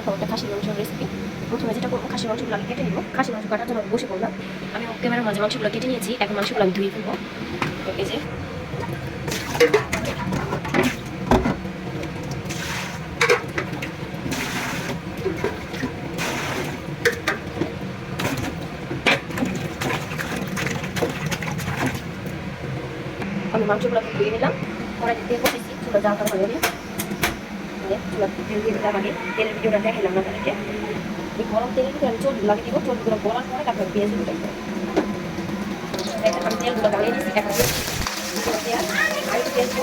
দেখাবো একটা খাসির মাংসের রেসিপি। প্রথমে যেটা করবো, খাসির মাংসগুলো আমি কেটে নিব। খাসির মাংস কাটার জন্য বসে পড়লাম। আমি ক্যামেরার মাঝে মাংসগুলো কেটে নিয়েছি, এখন মাংসগুলো আমি ধুয়ে ফেলবো। তো এই যে আমি মাংসগুলোকে ধুয়ে নিলাম। কড়াইতে তেল বসেছি, চুলা জালটা ভালো হবে। চুলা তেল দিয়ে দিলাম। আগে তেলের ভিডিওটা দেখালাম না তাদেরকে। এই গরম তেলের ভিতরে আমি চর্বি লাগিয়ে দিব। চর্বিগুলো গলার পরে তারপরে পেঁয়াজগুলো দেবো। আমি তেলগুলো জ্বালিয়ে দিচ্ছি। এখন পেঁয়াজ আর একটু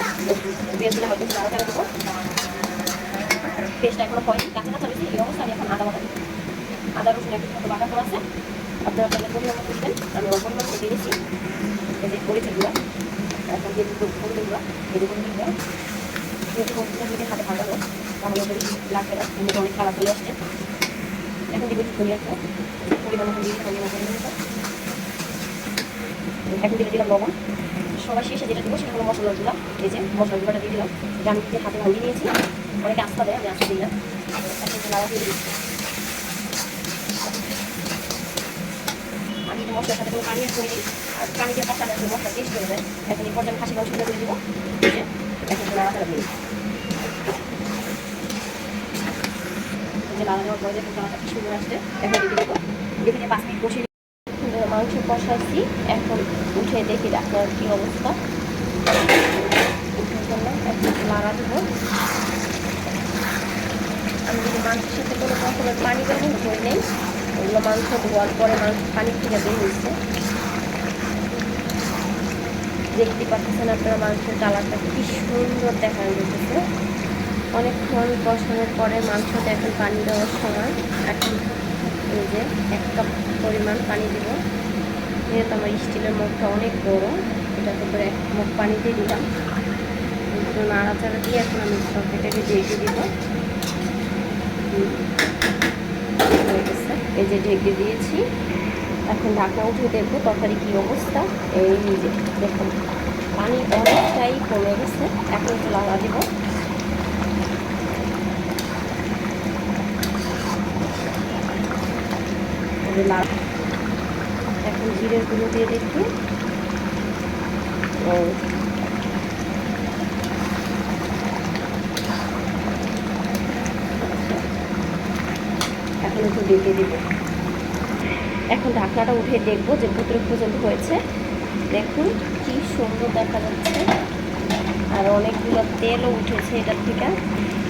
পেঁয়াজগুলো হয়তো নাড়াচাড়া দেবো। পেঁয়াজটা এখনো হয়নি, কাঁচা কাঁচা বেশি। এই অবস্থা আমি এখন আদা বাটা দিব। আদা রসুন একটু মতো বাটা করা আছে, আপনারা আপনাদের পরিমাণ মতো দিবেন। আমি আমার পরিমাণ মতো দিয়ে দিচ্ছি। এই যে মরিচের গুঁড়া, এখন দিয়ে দিব হলুদের গুঁড়া। এই যে হলুদের গুঁড়া হলুদের হাতে ভাঙানো, তাহলে লাগবে না, এমনিতে অনেক খারাপ চলে আসছে। এখন দিব ধনিয়া গুঁড়া, পরিমাণ মতো দিয়ে দিলাম। এখন দিয়ে দিলাম লবণ। সবার শেষে যেটা দেবো সেটা হলো মশলার গুঁড়া। এই যে মশলার গুঁড়াটা দিয়ে দিলাম। আমি হাতে ভাঙিয়ে নিয়েছি, অনেকে আস্তা দেয়, আমি আস্তা দিই না। এখন নাড়া দিয়ে দিচ্ছি। আমি মশলার সাথে কোনো পানি করে দিই, আর পানি দিয়ে কষালে আসলে মশলা টেস্ট হয়ে যায়। এখন এই পর্যায়ে খাসি মাংসগুলো দিয়ে দেবো। এখন নাড়াচাড়া দিয়ে যে লাড়া দেওয়ার পরে দেখুন কালারটা কি সুন্দর আসছে। এখন দিয়ে দেবো। এখানে 5 মিনিট বসিয়ে মাংস কষাইছি। এখন উঠে দেখি আপনার কি অবস্থা। উঠে ফেললাম, এখন লাড়া দেবো। আমি যদি মাংসের সাথে কোনো রকমের পানি ব্যবহার করি নেই, ওগুলো মাংস ধোয়ার পরে মাংস পানির থেকে বের হয়েছে। দেখতে পাচ্ছেন আপনারা মাংসের কালারটা কি সুন্দর দেখা যাচ্ছে। অনেকক্ষণ কষানোর পরে মাংসতে এখন পানি দেওয়ার সময়। এখন এই যে 1 কাপ পরিমাণ পানি দেব। যেহেতু আমার স্টিলের মুখটা অনেক বড়, এটাতে করে 1 মুখ পানি দিয়ে দিলাম। একটু নাড়াচাড়া দিয়ে এখন আমি তরকারিটাকে ঢেকে দিব। হয়ে গেছে, এই যে ঢেকে দিয়েছি। এখন ঢাকনা উঠে দেখবো তরকারি কি অবস্থা। এই যে দেখুন পানি অনেকটাই কমে গেছে। এখন একটু লাগা দিব। এখন জিরের গুঁড়ো দিয়ে দেখি। এখন একটু ঢেকে দিব। এখন ঢাকনাটা উঠে দেখবো যে ভিতরে পর্যন্ত হয়েছে। দেখুন কি সুন্দর দেখা যাচ্ছে, আর অনেকগুলো তেলও উঠেছে এটার থেকে।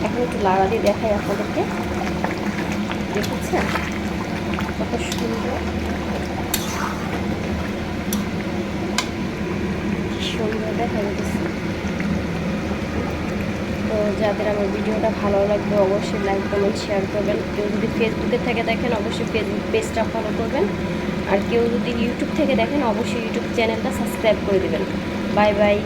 এখন একটু লাড়া দিয়ে দেখাই আপনাদেরকে। দেখেছেন কত সুন্দর, সুন্দর দেখা যাচ্ছে। তো যাদের আমার ভিডিওটা ভালো লাগবে অবশ্যই লাইক কমেন্ট শেয়ার করবেন। কেউ যদি ফেসবুকে থেকে দেখেন অবশ্যই ফেসবুক পেজটা ফলো করবেন, আর কেউ যদি ইউটিউব থেকে দেখেন অবশ্যই ইউটিউব চ্যানেলটা সাবস্ক্রাইব করে দেবেন। Bye bye.